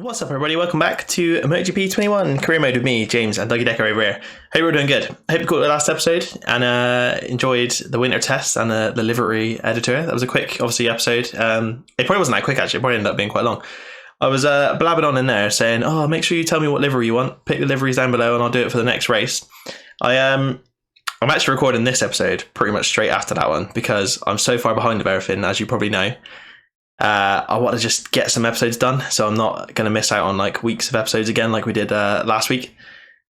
What's up, everybody? Welcome back to MotoGP 21 career mode with me, James, and Dougie Decker over here. Hope you're doing good. Hope you caught the last episode and enjoyed the winter test and the livery editor. That was a quick, obviously, episode. It probably wasn't that quick, actually. It probably ended up being quite long. I was blabbing on in there saying, oh, make sure you tell me what livery you want. Pick the liveries down below and I'll do it for the next race. I'm actually recording this episode pretty much straight after that one because I'm so far behind of everything, as you probably know. I want to just get some episodes done, so I'm not going to miss out on like weeks of episodes again like we did last week.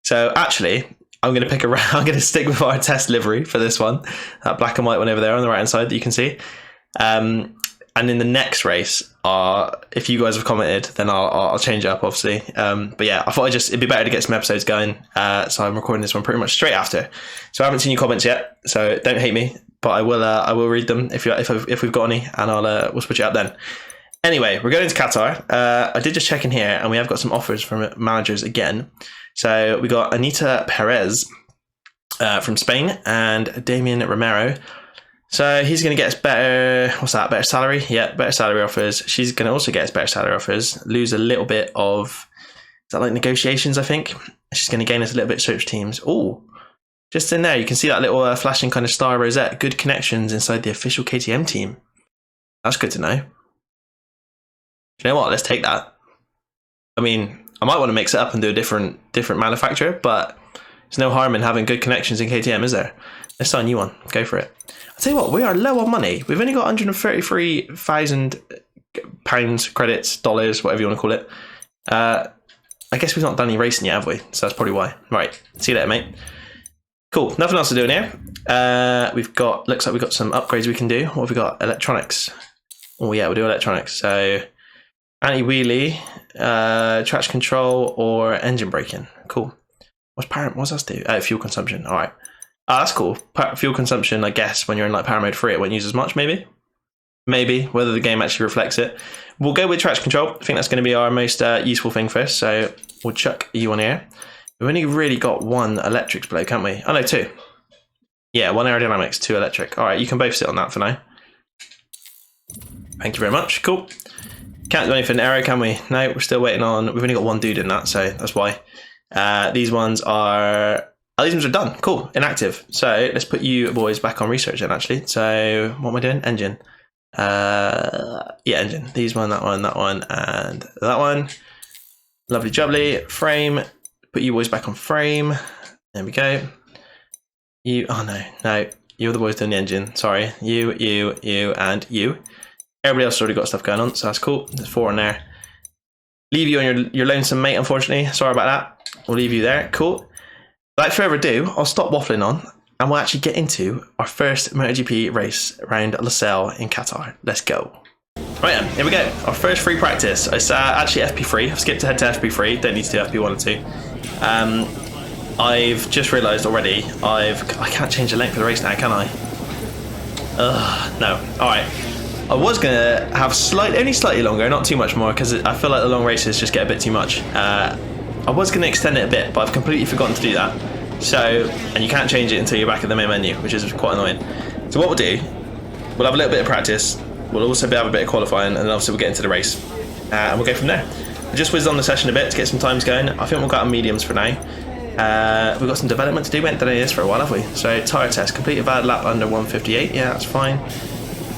So actually, I'm going to pick around. I'm going to stick with our test livery for this one, that black and white one over there on the right hand side that you can see. And in the next race, if you guys have commented, then I'll change it up, obviously. But yeah, I thought it'd be better to get some episodes going. So I'm recording this one pretty much straight after. So I haven't seen your comments yet, so don't hate me. But I will read them if we've got any, and we'll switch it up then. Anyway, we're going to Qatar. I did just check in here, and we have got some offers from managers again. So we got Anita Perez from Spain and Damian Romero. So he's going to get us better salary? Yeah, better salary offers. She's going to also get us better salary offers. Lose a little bit of, is that like negotiations, I think? She's going to gain us a little bit of search teams. Oh. Just in there, you can see that little flashing kind of star rosette. Good connections inside the official KTM team. That's good to know. Do you know what? Let's take that. I mean, I might want to mix it up and do a different manufacturer, but there's no harm in having good connections in KTM, is there? Let's sign you one. Go for it. I'll tell you what, we are low on money. We've only got £133,000 credits, dollars, whatever you want to call it. I guess we've not done any racing yet, have we? So that's probably why. Right. See you later, mate. Cool, nothing else to do in here. Looks like we've got some upgrades we can do. What have we got? Electronics. Oh yeah, we'll do electronics. So anti-wheelie, traction control, or engine braking. Cool. What's that do? Oh, fuel consumption. All right. Oh, that's cool. Fuel consumption, I guess, when you're in like power mode 3, it won't use as much, maybe? Maybe, whether the game actually reflects it. We'll go with traction control. I think that's going to be our most useful thing first. So we'll chuck you on here. We've only really got one electrics bloke, haven't we? Oh no, two. Yeah, one aerodynamics, two electric. All right, you can both sit on that for now. Thank you very much. Cool. Can't do anything aero, can we? No, we're still waiting on. We've only got one dude in that, so that's why. These ones are. Oh, these ones are done. Cool, inactive. So let's put you boys back on research then. Actually, so what am I doing? Engine. Yeah, engine. These one, that one, and that one. Lovely jubbly. Frame. Put you boys back on frame. There we go. No. You're the boys doing the engine. Sorry. You, and you. Everybody else already got stuff going on, so that's cool. There's 4 in there. Leave you on your lonesome mate, unfortunately. Sorry about that. We'll leave you there. Cool. Without further ado, I'll stop waffling on, and we'll actually get into our first MotoGP race around Losail in Qatar. Let's go. Right then, here we go. Our first free practice. It's actually FP3. I've skipped ahead to FP3. Don't need to do FP1 and 2. I've just realised already I can't change the length of the race now, can I? No. Alright. I was going to have only slightly longer, not too much more, because I feel like the long races just get a bit too much. I was going to extend it a bit, but I've completely forgotten to do that. So, and you can't change it until you're back at the main menu, which is quite annoying. So what we'll do, we'll have a little bit of practice, we'll also have a bit of qualifying, and then obviously we'll get into the race. And we'll go from there. We just whizzed on the session a bit to get some times going. I think we'll go on mediums for now. We've got some development to do. We haven't done any of this for a while, have we? So tyre test, complete a valid lap under 158. Yeah, that's fine.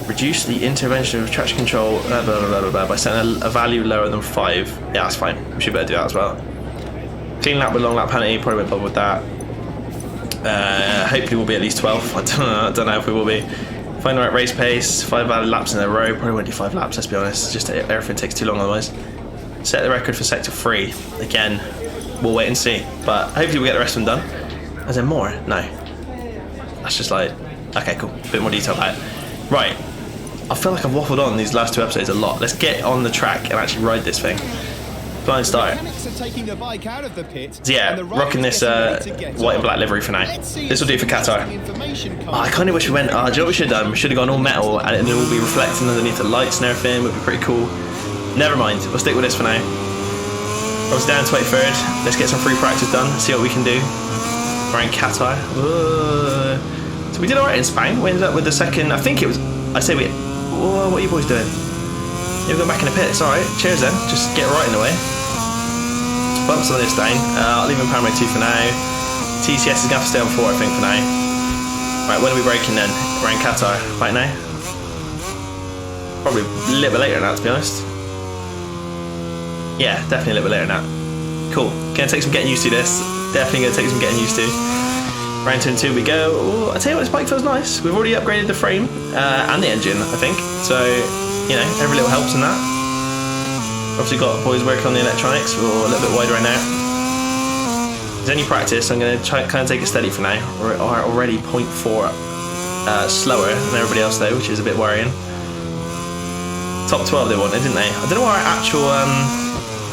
Reduce the intervention of traction control blah, blah, blah, blah, blah, by setting a value lower than 5. Yeah, that's fine. We should better do that as well. Clean lap with long lap penalty. Probably won't bother with that. Hopefully we'll be at least 12. I don't know if we will be. Find the right race pace. 5 valid laps in a row. Probably won't do 5 laps, let's be honest. Just everything takes too long otherwise. Set the record for sector 3. Again, we'll wait and see. But hopefully we'll get the rest of them done. Is there more? No. That's just like, okay, cool. A bit more detail about it. Right. I feel like I've waffled on these last 2 episodes a lot. Let's get on the track and actually ride this thing. Flying start. So yeah, rocking this white and black livery for now. This will do for Qatar. Oh, I kind of wish we went, do you know what we should have done? We should have gone all metal and it will be reflecting underneath the lights and everything. It would be pretty cool. Never mind, we'll stick with this for now. I was down 23rd. Let's get some free practice done, see what we can do. We're in Qatar. So we did alright in Spain. We ended up with the second, I think it was, what are you boys doing? You're going back in the pit, it's alright. Cheers then, just get right in the way. bump some of this down. I'll leave him power mode 2 for now. TCS is going to have to stay on 4, I think, for now. Right, when are we breaking then? We're in Qatar. Right now? Probably a little bit later than that, to be honest. Yeah, definitely a little bit later than that. Cool. Gonna take some getting used to this. Definitely gonna take some getting used to. Round 2 and 2 we go. Ooh, I tell you what, this bike feels nice. We've already upgraded the frame and the engine, I think. So, you know, every little helps in that. Obviously got boys working on the electronics. We're a little bit wider right now. If there's any practice, I'm going to try kind of take it steady for now. We're already 0.4 slower than everybody else though, which is a bit worrying. Top 12 they wanted, didn't they? I don't know what our actual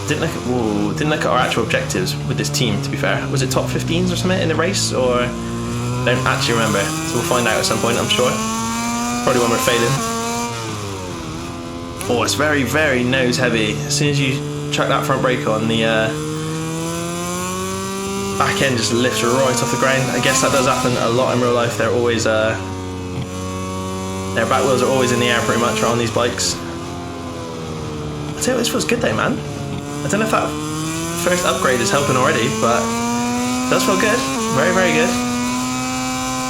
didn't look at our actual objectives with this team, to be fair. Was it top 15s or something in the race, or I don't actually remember. So we'll find out at some point, I'm sure. Probably when we're failing. Oh, it's very, very nose heavy. As soon as you chuck that front brake on, the back end just lifts right off the ground. I guess that does happen a lot in real life. They're always their back wheels are always in the air pretty much on these bikes. I tell you what, this feels good though, man. I don't know if that first upgrade is helping already, but it does feel good. Very, very good.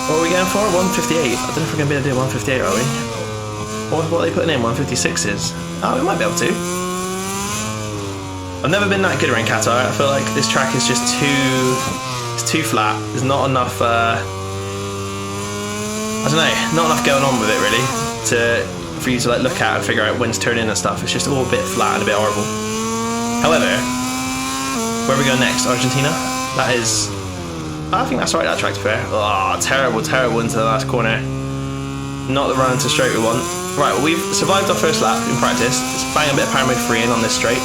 What are we going for? 158. I don't know if we're going to be able to do 158, are we? What are they putting in? 156s? Oh, we might be able to. I've never been that good around Qatar. I feel like this track is just too flat. There's not enough, I don't know, not enough going on with it really for you to like look at and figure out when to turn in and stuff. It's just all a bit flat and a bit horrible. However, where are we going next? Argentina? That is, I think that's right, that track to be fair. Oh, terrible into the last corner. Not the run into straight we want. Right, well, we've survived our first lap in practice. Let's bang a bit of power mode 3 in on this straight.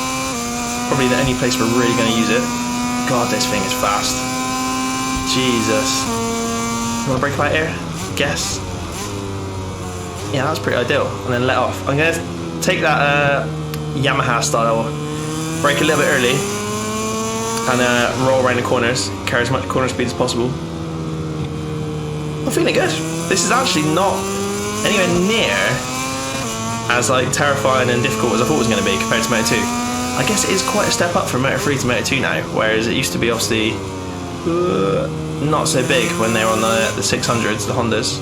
Probably the only place we're really going to use it. God, this thing is fast. Jesus. You want to brake light here? Guess. Yeah, that's pretty ideal. And then let off. I'm going to take that Yamaha style, brake a little bit early, and roll around the corners, carry as much corner speed as possible. I'm feeling good. This is actually not anywhere near as like terrifying and difficult as I thought it was going to be compared to Moto 2. I guess it is quite a step up from Moto 3 to Moto 2 now, whereas it used to be obviously not so big when they were on the 600s, the Hondas.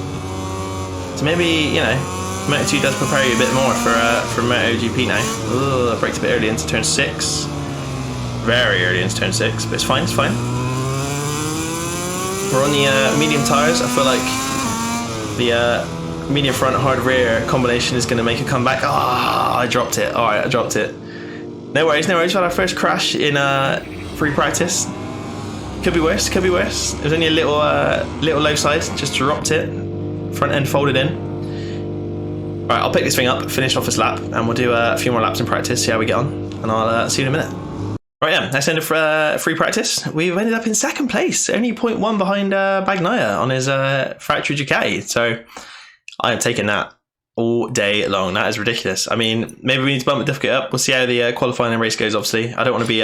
So maybe, you know, Moto 2 does prepare you a bit more for MotoGP now. I braked a bit early into turn 6. Very early into turn 6, but it's fine, it's fine. We're on the medium tyres. I feel like the medium front, hard rear combination is going to make a comeback. Ah, I dropped it. Alright, I dropped it. No worries, no worries. We had our first crash in free practice. Could be worse, could be worse. It was only a little low side, just dropped it. Front end folded in. Right, I'll pick this thing up, finish off this lap, and we'll do a few more laps in practice, see how we get on, and I'll see you in a minute. Right, yeah, that's the end of free practice. We've ended up in second place, only 0.1 behind Bagnaia on his factory Ducati. So I am taking that all day long. That is ridiculous. I mean, maybe we need to bump the difficulty up. We'll see how the qualifying and race goes, obviously. I don't want to be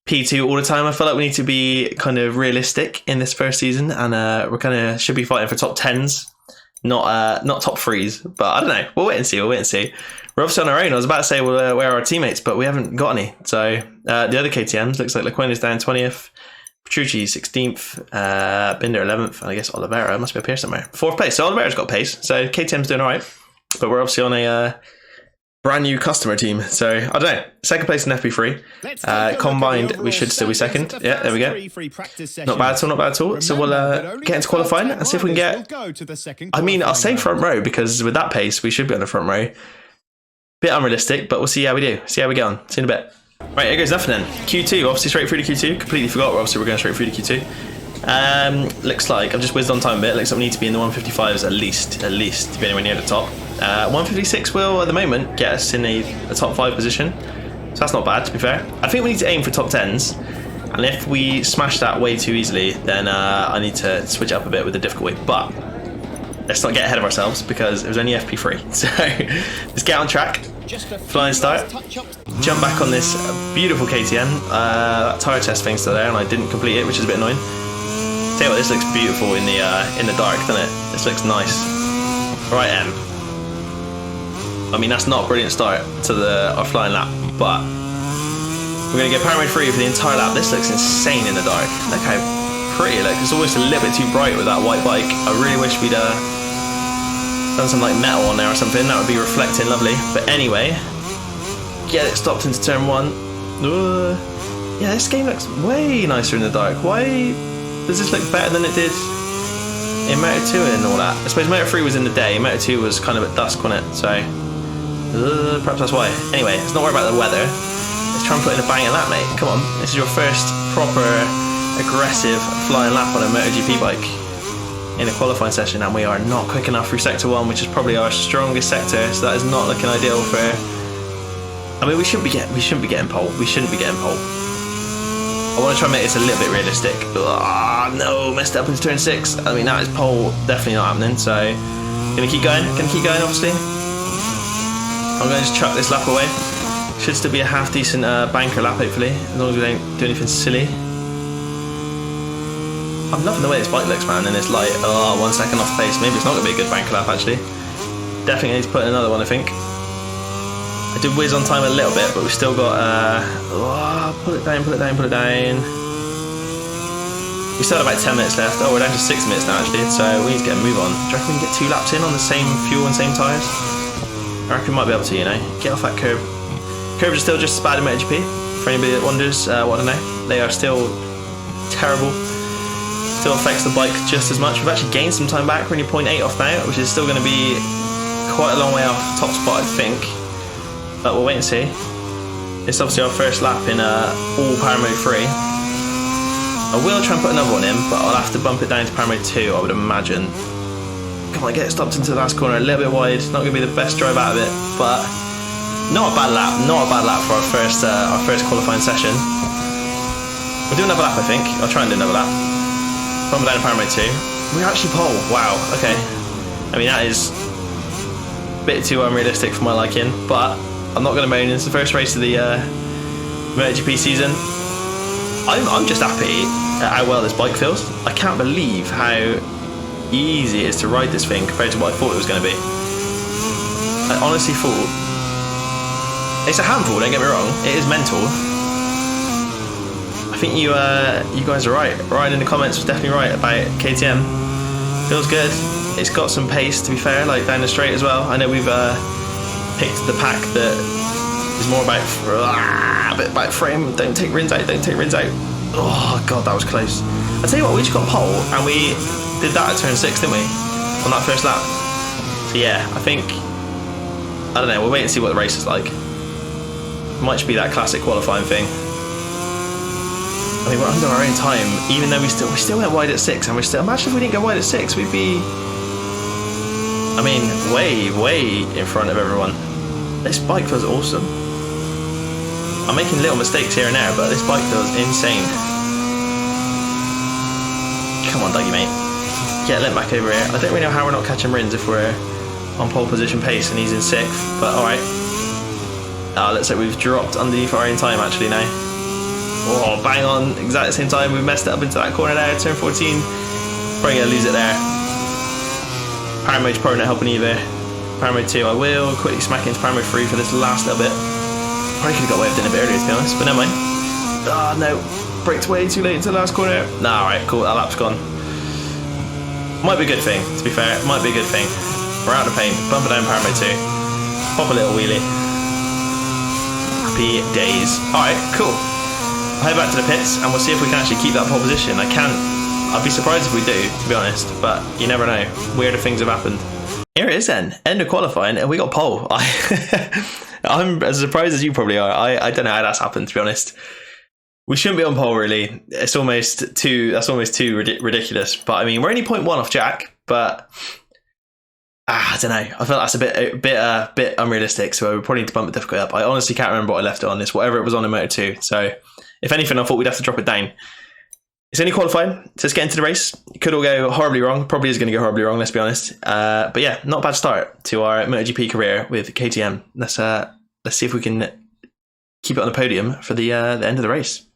P2 all the time. I feel like we need to be kind of realistic in this first season, and we're kind of should be fighting for top 10s, not top 3s. But I don't know. We'll wait and see. We'll wait and see. We're obviously on our own. I was about to say we'll wear our teammates, but we haven't got any. So the other KTMs, looks like Lequin is down 20th, Petrucci 16th, Binder 11th, and I guess Oliveira must be up here somewhere. 4th place. So Oliveira's got pace. So KTM's doing all right, but we're obviously on a brand new customer team. So I don't know. Second place in FP3. Combined, we should still be second. Yeah, there we go. Not bad at all, not bad at all. So we'll get into qualifying and see if we can get, I mean, I'll say front row, because with that pace, we should be on the front row. Bit unrealistic, but we'll see how we do. See how we get on. See you in a bit. Right, here goes nothing then. Q2, obviously straight through to Q2. Completely forgot, obviously we're going straight through to Q2. Looks like, I've just whizzed on time a bit. Looks like we need to be in the 155s at least to be anywhere near the top. 156 will, at the moment, get us in a top 5 position. So that's not bad, to be fair. I think we need to aim for top 10s. And if we smash that way too easily, then I need to switch it up a bit with the difficulty. But let's not get ahead of ourselves, because it was only FP3. So let's get on track. Flying start. Jump back on this beautiful KTM. That tyre test thing's still there, and I didn't complete it, which is a bit annoying. Tell you what, this looks beautiful in the dark, doesn't it? This looks nice. Right, M. I mean, that's not a brilliant start to our flying lap, but We're going to go power mode 3 for the entire lap. This looks insane in the dark. Look how pretty it looks. It's almost a little bit too bright with that white bike. I really wish we'd done some like metal on there or something. That would be reflecting lovely. But anyway, get it stopped into turn 1. Yeah, this game looks way nicer in the dark. Why does this look better than it did in Moto 2 and all that? I suppose Moto 3 was in the day. Moto 2 was kind of at dusk, wasn't it? So perhaps that's why. Anyway, let's not worry about the weather. Let's try and put in a banging lap, mate. Come on. This is your first proper aggressive flying lap on a MotoGP bike in a qualifying session, and we are not quick enough through sector 1, which is probably our strongest sector, so that is not looking ideal for... I mean, we shouldn't be getting pole. We shouldn't be getting pole. I want to try and make this a little bit realistic. Ah, no, messed up into turn 6. I mean, that is pole definitely not happening, so gonna keep going, obviously. I'm going to just chuck this lap away. Should still be a half decent banker lap, hopefully, as long as we don't do anything silly. I'm loving the way this bike looks, man, and it's like, 1 second off pace. Maybe it's not going to be a good banker lap, actually. Definitely need to put in another one, I think. I did whiz on time a little bit, but we've still got, pull it down. We still have about 10 minutes left. Oh, we're down to 6 minutes now, actually, so we need to get a move on. Do you reckon we can get 2 laps in on the same fuel and same tyres? I reckon we might be able to, you know. Get off that curb. Curbs are still just as bad in MotoGP. For anybody that wonders what I know, they are still terrible. Still affects the bike just as much. We've actually gained some time back. We're only 0.8 off now, which is still going to be quite a long way off top spot, I think. But we'll wait and see. It's obviously our first lap in all power mode 3. I will try and put another one in, but I'll have to bump it down to power mode 2, I would imagine. Come on, get it stopped into the last corner, a little bit wide. Not going to be the best drive out of it, but not a bad lap. Not a bad lap for our first qualifying session. We'll do another lap, I think. I'll try and do another lap. Bump it down to power mode 2. We're actually pole. Wow. Okay. I mean, that is a bit too unrealistic for my liking, but I'm not going to moan. It's the first race of the MotoGP season. I'm just happy at how well this bike feels. I can't believe how easy it is to ride this thing compared to what I thought it was going to be. I honestly thought it's a handful, don't get me wrong. It is mental. I think you guys are right. Ryan in the comments was definitely right about KTM. Feels good. It's got some pace, to be fair, like down the straight as well. I know we've picked the pack that is more about frame. Don't take rims out. Oh god, that was close. I tell you what, we just got pole and we did that at turn 6, didn't we? On that first lap. So yeah, I think, I don't know. We'll wait and see what the race is like. Might be that classic qualifying thing. I mean, we're under our own time, even though we still went wide at 6, and we're still. Imagine if we didn't go wide at 6, we'd be, I mean, way in front of everyone. This bike feels awesome. I'm making little mistakes here and there, but this bike feels insane. Come on, Dougie, mate. Get Limp back over here. I don't really know how we're not catching Rins if we're on pole position pace and he's in 6th, but alright. Looks like we've dropped underneath our own time actually now. Oh, bang on, exactly the same time. We messed it up into that corner there, turn 14. Probably going to lose it there. Power mode's probably not helping either. Power mode 2, I will quickly smack into power mode 3 for this last little bit. Probably could have got away with it a bit earlier, to be honest, but never mind. Oh no, braked way too late into the last corner. Nah, alright, cool, that lap's gone. Might be a good thing, to be fair. Might be a good thing. We're out of pain. Bump it down power mode 2. Pop a little wheelie. Happy days. Alright, cool. I'll head back to the pits and we'll see if we can actually keep that pole position. I'd be surprised if we do, to be honest, but you never know. Weirder things have happened. Here it is then, end of qualifying, and we got pole. I'm as surprised as you probably are. I don't know how that's happened, to be honest. We shouldn't be on pole, really. That's almost too ridiculous. But I mean, we're only 0.1 off Jack, but I don't know. I feel that's a bit unrealistic, so we probably need to bump the difficulty up. I honestly can't remember what I left it on. It's whatever it was on in Moto 2. So if anything, I thought we'd have to drop it down. It's only qualifying, so let's get into the race. It could all go horribly wrong. Probably is going to go horribly wrong, let's be honest. But yeah, not a bad start to our MotoGP career with KTM. Let's see if we can keep it on the podium for the end of the race.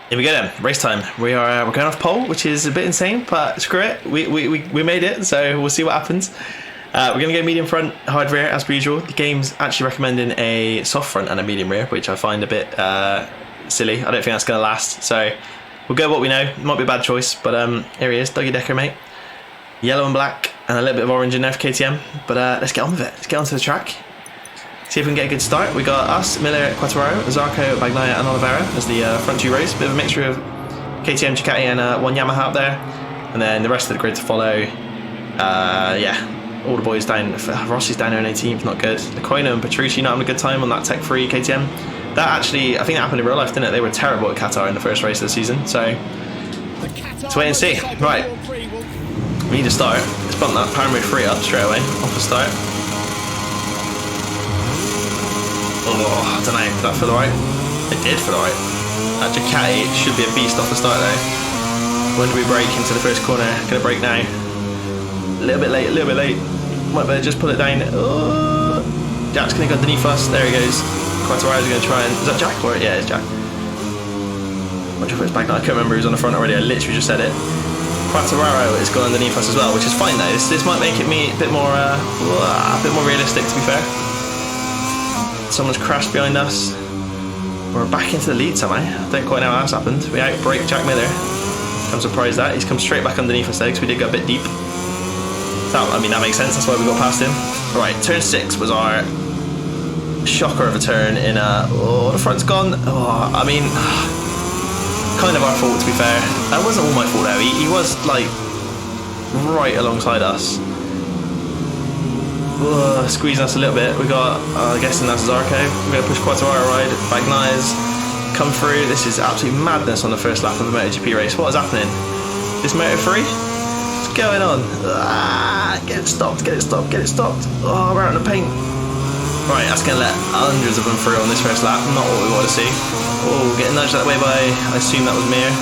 Here we go then, race time. We're going off pole, which is a bit insane, but screw it. We made it, so we'll see what happens. We're going to go medium front, hard rear, as per usual. The game's actually recommending a soft front and a medium rear, which I find a bit silly. I don't think that's going to last. So we'll go with what we know. It might be a bad choice, but here he is, Dougie Decker, mate. Yellow and black, and a little bit of orange in there for KTM. But let's get on with it. Let's get onto the track. See if we can get a good start. We got us, Miller, Quartararo, Zarco, Bagnaia, and Oliveira as the front 2 rows. Bit of a mixture of KTM, Ducati, and one Yamaha up there, and then the rest of the grid to follow. Yeah, all the boys down. Rossi's down there in 18th, not good. Lecoino and Petrucci not having a good time on that Tech 3 KTM. That actually, I think that happened in real life, didn't it? They were terrible at Qatar in the first race of the season. So let's wait and see. Right. We need to start. Let's bump that power mode 3 up straight away, off the start. Oh, I don't know, did that feel alright? It did feel alright. That Ducati should be a beast off the start though. When do we brake into the first corner? Gonna brake now. A little bit late, Might better just pull it down. Oh, Jack's gonna go underneath us, there he goes. Quartararo's gonna try and, is that Jack? Or, yeah, it's Jack. I'm not sure if it's back now, I can't remember who's on the front already, I literally just said it. Quartararo has gone underneath us as well, which is fine though. This might make it a bit more realistic, to be fair. Someone's crashed behind us. We're back into the lead somehow. I don't quite know how that's happened. We outbrake Jack Miller. I'm surprised that he's come straight back underneath us though, because we did go a bit deep. I mean that makes sense. That's why we got past him. Right, turn 6 was our shocker of a turn. In the front's gone. Oh, I mean. Kind of our fault, to be fair. That wasn't all my fault though. He was like right alongside us, squeezing us a little bit. We got, I'm guessing that's Zarco. We're going to push Quartararo right. Bagnaia's come through. This is absolute madness on the first lap of a MotoGP race. What is happening? This Moto 3? What's going on? Get it stopped, get it stopped, get it stopped. Oh, we're out in the paint. Right, that's going to let hundreds of them through on this first lap. Not what we want to see. Oh, getting nudged that way by, I assume that was Mir.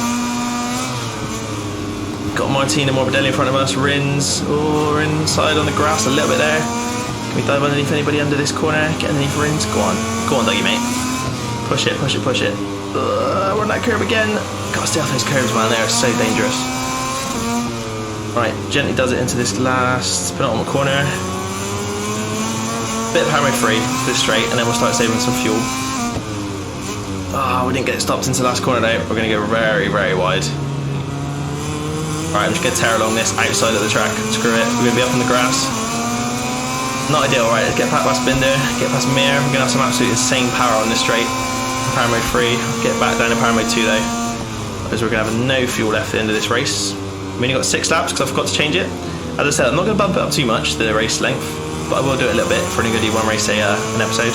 Got Martina Morbidelli in front of us. Rins. Oh, we're inside on the grass a little bit there. Can we dive underneath anybody under this corner? Get underneath Rins. Go on. Go on, Dougie, mate. Push it, push it, push it. We're on that curb again. Gotta stay off those curbs, man. They're so dangerous. Right, gently does it into this last penultimate corner. Bit of power mode 3, go straight, and then we'll start saving some fuel. We didn't get it stopped into the last corner though. We're going to go very, very wide. Alright, I'm just going to tear along this outside of the track. Screw it, we're going to be up on the grass. Not ideal. Right, let's get past Binder, get past Mir. We're going to have some absolute insane power on this straight. Power mode 3, get back down to power mode 2 though, because we're going to have no fuel left at the end of this race. We only got 6 laps because I forgot to change it. As I said, I'm not going to bump it up too much, the race length, but I will do it a little bit for only going to do one race an episode.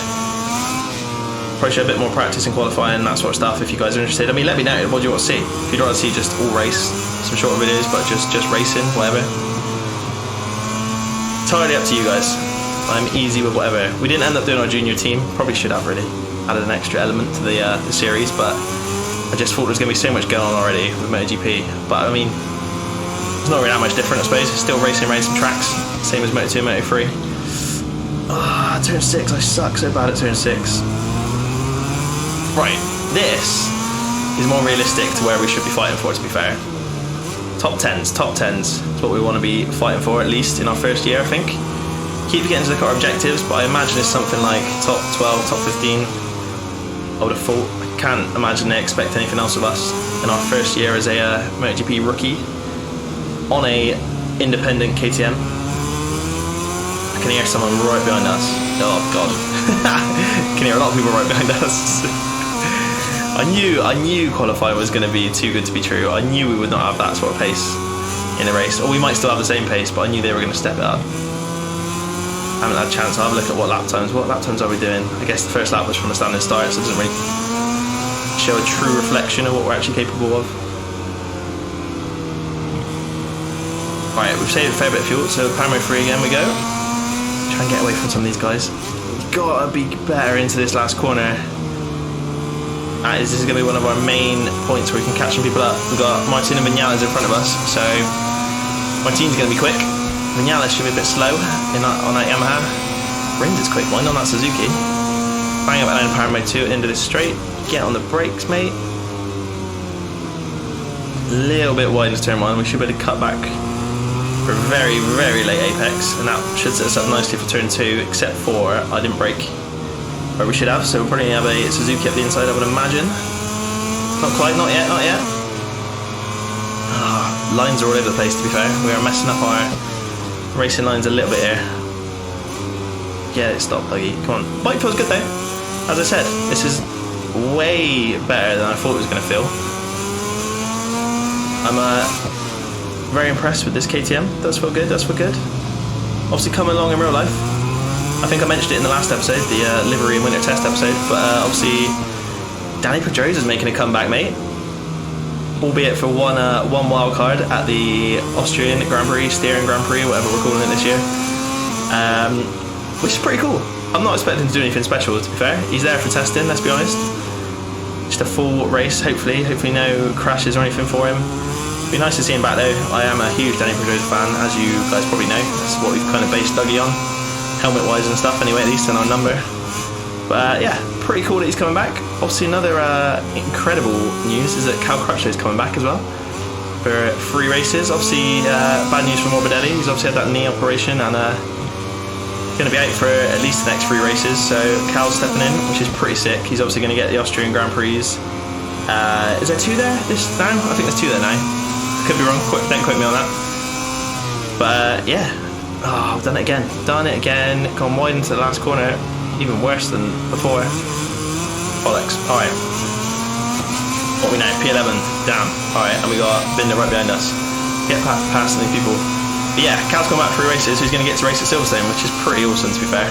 Probably show a bit more practice in qualifying and that sort of stuff if you guys are interested. I mean, let me know, what do you want to see? If you'd rather see just all race, some shorter videos, but just racing, whatever. Entirely up to you guys. I'm easy with whatever. We didn't end up doing our junior team. Probably should have really added an extra element to the series, but I just thought there was going to be so much going on already with MotoGP. But I mean, it's not really that much different, I suppose. It's still racing around some tracks, same as Moto2 and Moto3. Turn 6, I suck so bad at turn 6. Right, this is more realistic to where we should be fighting for, to be fair. Top 10s is what we want to be fighting for, at least in our first year, I think. Keep getting to look at our objectives, but I imagine it's something like top 12, top 15. I would have thought. I can't imagine they expect anything else of us in our first year as a MotoGP rookie on a independent KTM. I can hear someone right behind us. Oh god. I can hear a lot of people right behind us. I knew qualifying was going to be too good to be true. I knew we would not have that sort of pace in the race. Or we might still have the same pace, but I knew they were going to step it up. I haven't had a chance. I'll have a look at what lap times are we doing. I guess the first lap was from the standing start, so it doesn't really show a true reflection of what we're actually capable of. Right, we've saved a fair bit of fuel, so power mode 3 again we go. Try and get away from some of these guys. We've got to be better into this last corner. This is going to be one of our main points where we can catch some people up. We've got Martin and Vinales in front of us, so Martin's going to be quick. Vinales should be a bit slow on that Yamaha. Rins is quick one on that Suzuki. Bang up down power mode 2 into this straight. Get on the brakes, mate. A little bit wide into turn 1. We should be able to cut back for a very, very late apex, and that should set us up nicely for turn 2, except for I didn't brake where we should have, so we'll probably have a Suzuki up the inside, I would imagine. Not quite, not yet, not yet. Lines are all over the place, to be fair. We are messing up our racing lines a little bit here. Get it stopped, Dougie. Come on. Bike feels good though. As I said, this is way better than I thought it was going to feel. I'm very impressed with this KTM. Does feel good, does feel good. Obviously coming along in real life. I think I mentioned it in the last episode, the livery and winter test episode, but obviously Danny Pedrosa's making a comeback, mate. Albeit for one wild card at the Austrian Grand Prix, Steering Grand Prix, whatever we're calling it this year. Which is pretty cool. I'm not expecting to do anything special, to be fair. He's there for testing, let's be honest. Just a full race, hopefully no crashes or anything for him. Be nice to see him back though. I am a huge Danny Pedrosa fan, as you guys probably know. That's what we've kind of based Dougie on, helmet wise and stuff anyway, at least in our number. But yeah, pretty cool that he's coming back. Obviously another incredible news is that Cal Crutchlow is coming back as well for 3 races. Obviously bad news for Morbidelli. He's obviously had that knee operation and going to be out for at least the next 3 races. So Cal's stepping in, which is pretty sick. He's obviously going to get the Austrian Grand Prix. Is there 2 there this now? I think there's 2 there now. Could be wrong, don't quote me on that. But yeah, I've done it again. Gone wide into the last corner, even worse than before. Bollocks. Alright. What we know? P11. Damn. Alright, and we got Binder right behind us. Get past these people. But yeah, Cal's gone back 3 races, so he's going to get to race at Silverstone, which is pretty awesome, to be fair.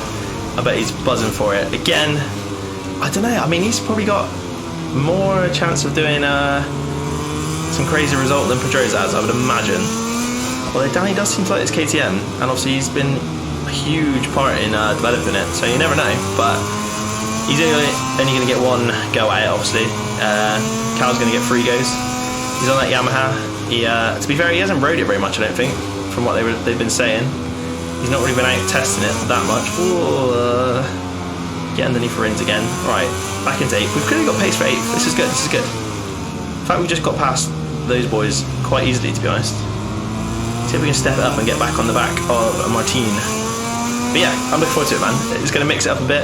I bet he's buzzing for it. Again, I don't know, I mean, he's probably got more chance of doing some crazy result than Pedrosa has, I would imagine. Although Danny does seem to like his KTM, and obviously he's been a huge part in developing it, so you never know. But he's only going to get 1 go at it, obviously. Cal's going to get 3 goes. He's on that Yamaha. To be fair, he hasn't rode it very much, I don't think, from what they've been saying. He's not really been out testing it that much. Ooh, get underneath for ins again. Right, back into 8th. We've clearly got pace for 8th. This is good, this is good. In fact, we just got past those boys quite easily, to be honest. See if we can step it up and get back on the back of Martin. But yeah, I'm looking forward to it, man. It's going to mix it up a bit.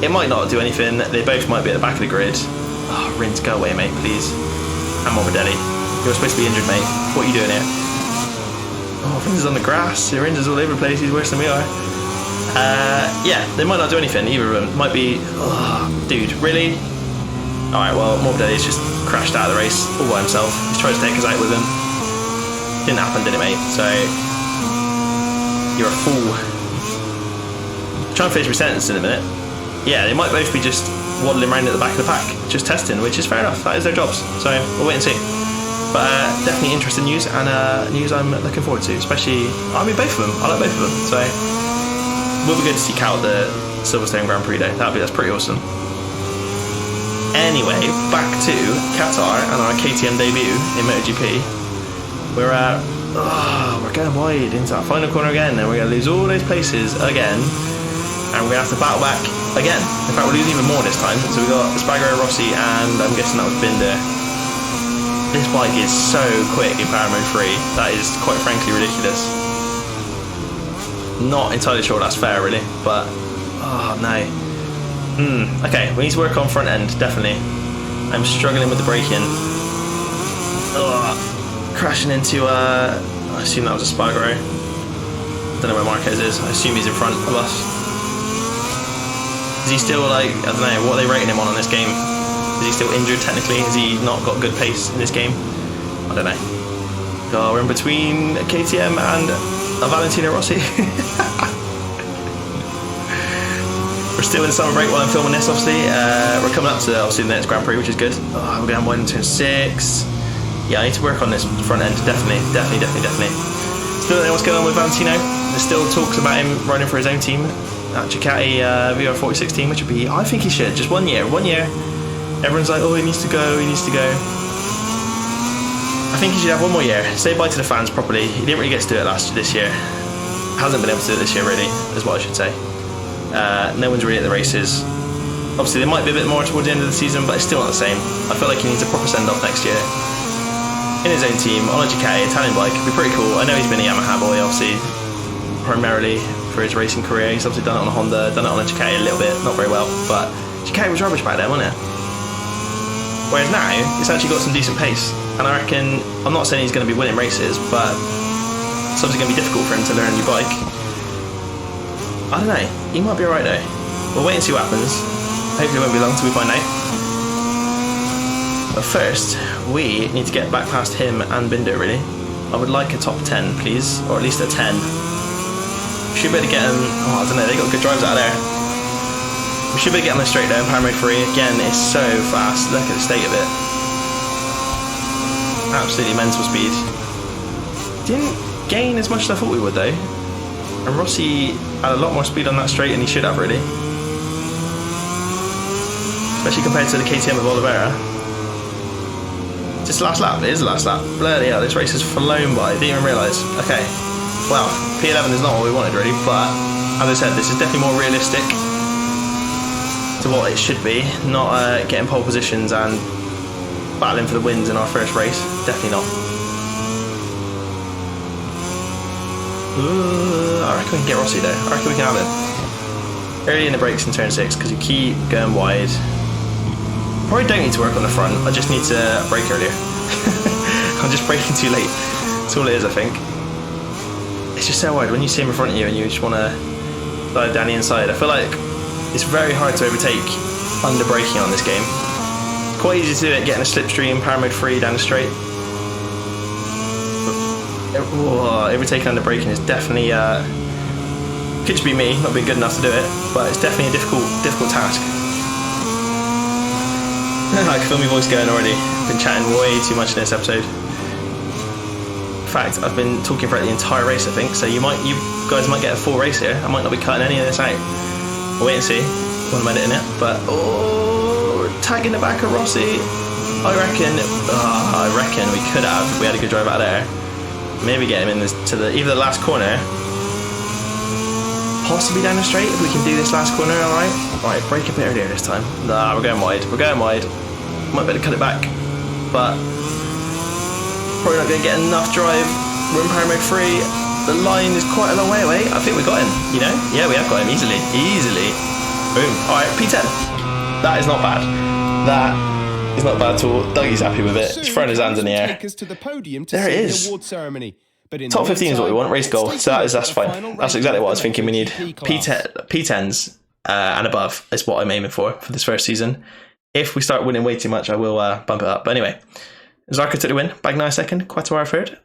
It might not do anything. They both might be at the back of the grid. Oh, Rins, go away, mate, please. And Morbidelli. You're supposed to be injured, mate. What are you doing here? Oh, Rins is on the grass. Rins is all over the place. He's worse than we are. Yeah, they might not do anything. Either of them might be... Oh, dude, really? Alright, well, Morbidelli's just crashed out of the race all by himself. He's tried to take us out with him. Didn't happen, did it, mate? So, you're a fool. Try and finish my sentence in a minute. Yeah, they might both be just waddling around at the back of the pack, just testing, which is fair enough. That is their jobs. So, we'll wait and see. But definitely interesting news, and news I'm looking forward to, especially... I mean, both of them. I like both of them. So, will be good to see Cal at the Silverstone Grand Prix, though. That's pretty awesome. Anyway, back to Qatar and our KTM debut in MotoGP. We're going wide into that final corner again, and we're going to lose all those places again, and we're going to have to battle back again. In fact, we'll lose even more this time. So we've got Spagro, Rossi, and I'm guessing that was Binder. This bike is so quick in Power Mode 3, that is quite frankly ridiculous. Not entirely sure that's fair, really, but oh no. Okay, we need to work on front end, definitely. I'm struggling with the braking. Crashing into, I assume that was a Spargaro. Don't know where Marquez is. I assume he's in front of us. Is he still, like, I don't know, what are they rating him on this game? Is he still injured, technically? Has he not got good pace in this game? I don't know. Oh, we're in between a KTM and a Valentino Rossi. We're still in the summer break while I'm filming this, obviously. We're coming up to, obviously, the next Grand Prix, which is good. Oh, we're going wide in turn 6. Yeah, I need to work on this front end, definitely. Still don't know what's going on with Valentino. There's still talks about him riding for his own team at Ducati VR46 team, which would be, I think he should, just 1 year. Everyone's like, oh, he needs to go. I think he should have 1 more year. Say bye to the fans properly. He didn't really get to do it this year. Hasn't been able to do it this year, really, is what I should say. No one's really at the races. Obviously, there might be a bit more towards the end of the season, but it's still not the same. I feel like he needs a proper send-off next year. In his own team, on a Ducati, Italian bike, it'd be pretty cool. I know he's been a Yamaha boy, obviously, primarily for his racing career. He's obviously done it on a Honda, done it on a Ducati a little bit, not very well, but Ducati was rubbish back then, wasn't it? Whereas now, it's actually got some decent pace. And I reckon, I'm not saying he's going to be winning races, but it's obviously going to be difficult for him to learn a new bike. I don't know, he might be alright though. We'll wait and see what happens. Hopefully it won't be long till we find out. But first, we need to get back past him and Binder really. I would like a top 10 please, or at least a 10. We should be able to get them, oh I don't know, they got good drives out of there. We should be able to get them straight down, power mode 3. Again, it's so fast, look at the state of it. Absolutely mental speed. Didn't gain as much as I thought we would though. And Rossi had a lot more speed on that straight than he should have really. Especially compared to the KTM of Oliveira. Just the last lap, it is the last lap. Bloody hell, this race has flown by, didn't even realise. Okay, well, P11 is not what we wanted really, but as I said, this is definitely more realistic to what it should be. Not getting pole positions and battling for the wins in our first race, definitely not. Ooh, I reckon we can get Rossi though, I reckon we can have it. Early in the brakes in turn 6, because you keep going wide. Probably don't need to work on the front, I just need to brake earlier. I'm just braking too late, that's all it is I think. It's just so wide when you see him in front of you and you just want to dive down the inside. I feel like it's very hard to overtake under braking on this game. It's quite easy to do it, getting a slipstream, power mode 3 down the straight. Overtaking under braking is definitely, could just be me, not being good enough to do it, but it's definitely a difficult task. I can feel my voice going already. I've been chatting way too much in this episode. In fact, I've been talking throughout the entire race, I think. So you guys might get a full race here. I might not be cutting any of this out. We'll wait and see when I'm editing it. But tagging the back of Rossi. I reckon we could have. If we had a good drive out there. Maybe get him in to either the last corner. Possibly down the straight if we can do this last corner. All right. Right, brake a bit earlier this time. Nah, we're going wide. We're going wide. Might better cut it back, but probably not going to get enough drive. We're in power mode 3. The line is quite a long way away. I think we got him, you know? Yeah, we have got him easily. Boom. Alright, P10. That is not bad. That is not bad at all. Dougie's happy with it. He's throwing his hands in the air. There it is. Top 15 is what we want, race goal. So that's fine. That's exactly what I was thinking we need. P10s and above is what I'm aiming for this first season. If we start winning way too much, I will bump it up. But anyway, Zarco took the win. Bagnaia second. Qatar third.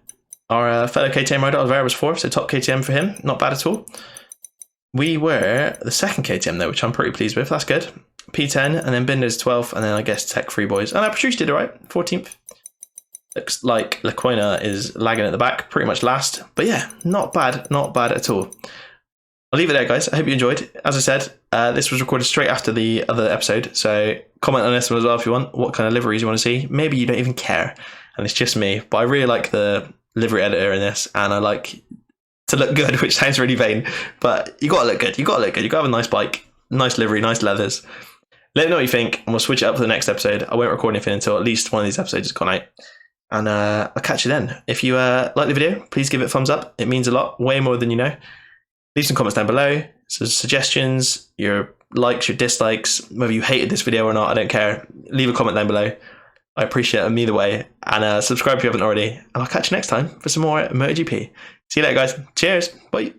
Our fellow KTM rider, Oliveira, was fourth. So top KTM for him. Not bad at all. We were the second KTM though, which I'm pretty pleased with. That's good. P10 and then Binder's 12th. And then I guess Tech 3 boys. And Petrucci did alright. 14th. Looks like Lecoina is lagging at the back. Pretty much last. But yeah, not bad. Not bad at all. I'll leave it there, guys. I hope you enjoyed. As I said, this was recorded straight after the other episode, so comment on this one as well if you want. What kind of liveries you want to see. Maybe you don't even care, and it's just me. But I really like the livery editor in this, and I like to look good, which sounds really vain. But you got to look good. You got to look good. You got to have a nice bike, nice livery, nice leathers. Let me know what you think, and we'll switch it up for the next episode. I won't record anything until at least one of these episodes has gone out. And I'll catch you then. If you like the video, please give it a thumbs up. It means a lot, way more than you know. Leave some comments down below, so suggestions, your likes, your dislikes, whether you hated this video or not, I don't care. Leave a comment down below. I appreciate them either way. And subscribe if you haven't already. And I'll catch you next time for some more MotoGP. See you later, guys. Cheers. Bye.